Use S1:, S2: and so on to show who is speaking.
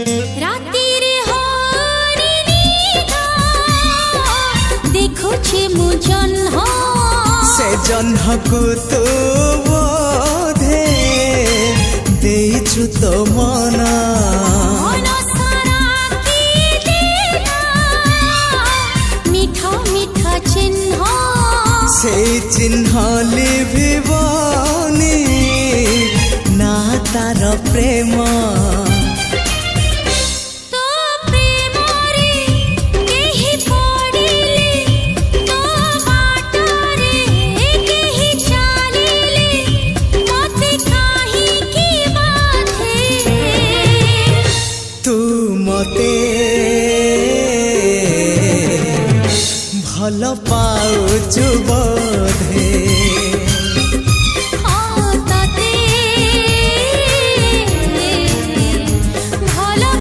S1: रातिर हरिणीगा देखुछि मु जन्ह
S2: से जन्हकु तू बोधे देइछु तो मना
S1: मन सारा की देला मिठा मिठा चिन्ह
S2: से चिन्ह लिभिबनी ना तार प्रेम भल पाउछु।